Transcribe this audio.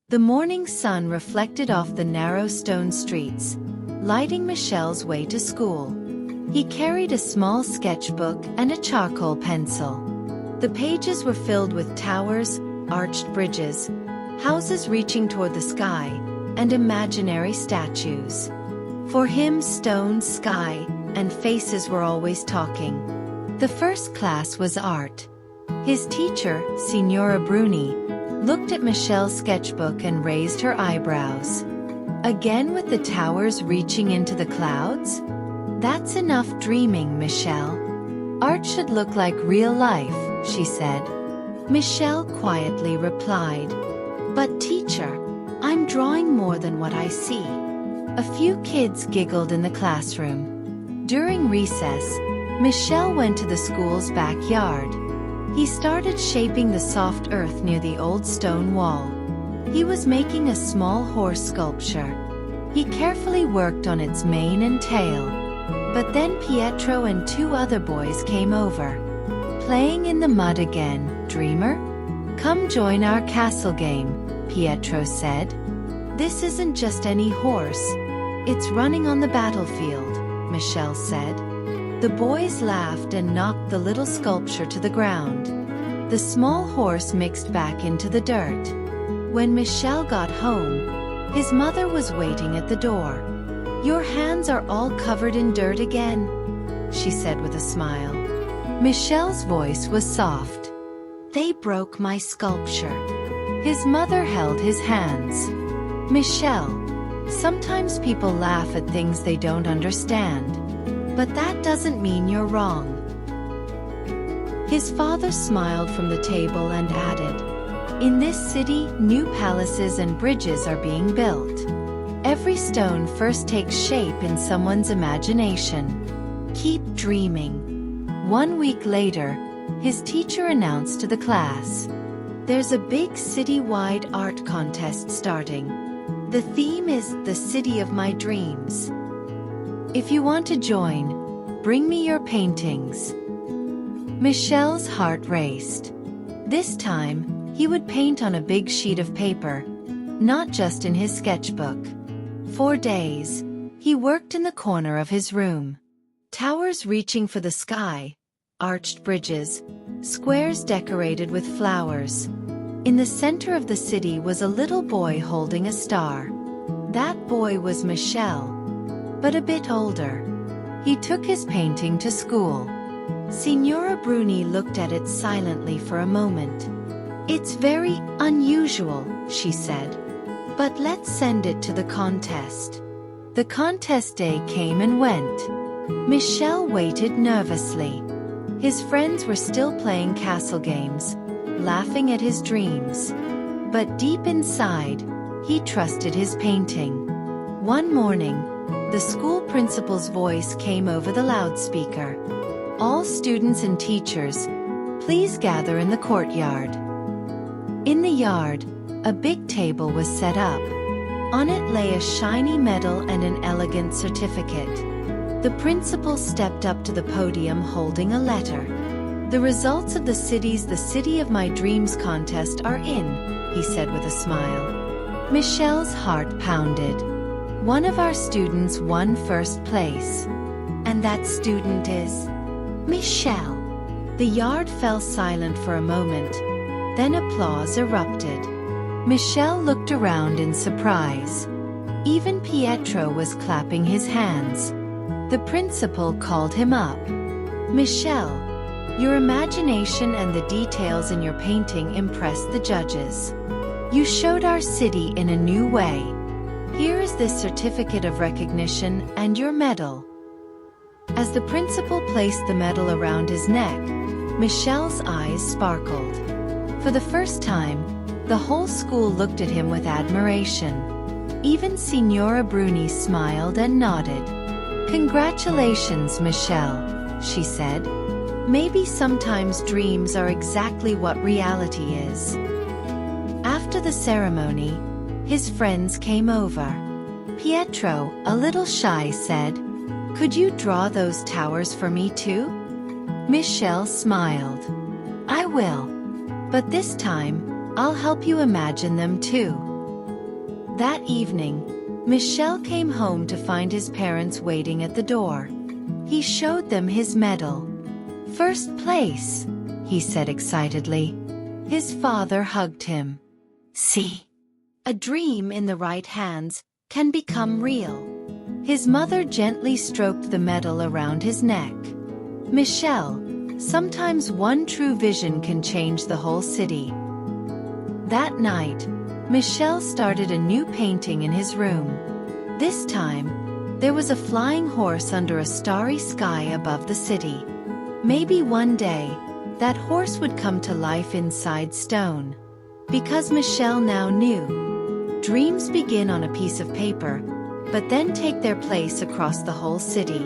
The morning sun reflected off the narrow stone streets, lighting Michelle's way to school. He carried a small sketchbook and a charcoal pencil. The pages were filled with towers, arched bridges, houses reaching toward the sky, and imaginary statues. For him, stone, sky, and faces were always talking. The first class was art. His teacher, Signora Bruni, looked at Michelle's sketchbook and raised her eyebrows. Again with the towers reaching into the clouds? That's enough dreaming, Michele. Art should look like real life, she said. Michele quietly replied, "But teacher, I'm drawing more than what I see." A few kids giggled in the classroom. During recess, Michele went to the school's backyard. He started shaping the soft earth near the old stone wall. He was making a small horse sculpture. He carefully worked on its mane and tail. But then Pietro and two other boys came over. "Playing in the mud again, dreamer? Come join our castle game," Pietro said. "This isn't just any horse. It's running on the battlefield," Michele said. The boys laughed and knocked the little sculpture to the ground. The small horse mixed back into the dirt. When Michele got home, his mother was waiting at the door. "Your hands are all covered in dirt again," she said with a smile. Michelle's voice was soft. "They broke my sculpture." His mother held his hands. "Michele, sometimes people laugh at things they don't understand. But that doesn't mean you're wrong." His father smiled from the table and added, "In this city, new palaces and bridges are being built. Every stone first takes shape in someone's imagination. Keep dreaming." 1 week later, his teacher announced to the class, "There's a big city-wide art contest starting. The theme is the city of my dreams. If you want to join, bring me your paintings." Michelle's heart raced. This time, he would paint on a big sheet of paper, not just in his sketchbook. For days, he worked in the corner of his room. Towers reaching for the sky, arched bridges, squares decorated with flowers. In the center of the city was a little boy holding a star. That boy was Michele, but a bit older. He took his painting to school. Signora Bruni looked at it silently for a moment. "It's very unusual," she said. "But let's send it to the contest." The contest day came and went. Michele waited nervously. His friends were still playing castle games, laughing at his dreams. But deep inside, he trusted his painting. One morning, the school principal's voice came over the loudspeaker. "All students and teachers, please gather in the courtyard." In the yard, a big table was set up. On it lay a shiny medal and an elegant certificate. The principal stepped up to the podium holding a letter. "The results of the City of My Dreams contest are in," he said with a smile. Michelle's heart pounded. One of our students won first place. "And that student is Michele." The yard fell silent for a moment. Then applause erupted. Michele looked around in surprise. Even Pietro was clapping his hands. The principal called him up. "Michele, your imagination and the details in your painting impressed the judges. You showed our city in a new way. Here is this certificate of recognition and your medal." As the principal placed the medal around his neck, Michelle's eyes sparkled. For the first time, the whole school looked at him with admiration. Even Signora Bruni smiled and nodded. "Congratulations, Michele," she said. "Maybe sometimes dreams are exactly what reality is." After the ceremony, his friends came over. Pietro, a little shy, said, "Could you draw those towers for me too?" Michele smiled. "I will. But this time, I'll help you imagine them too." That evening, Michele came home to find his parents waiting at the door. He showed them his medal. "First place," he said excitedly. His father hugged him. "See, a dream in the right hands can become real." His mother gently stroked the medal around his neck. "Michele, sometimes one true vision can change the whole city." That night, Michele started a new painting in his room. This time, there was a flying horse under a starry sky above the city. Maybe one day, that horse would come to life inside stone. Because Michele now knew, dreams begin on a piece of paper, but then take their place across the whole city.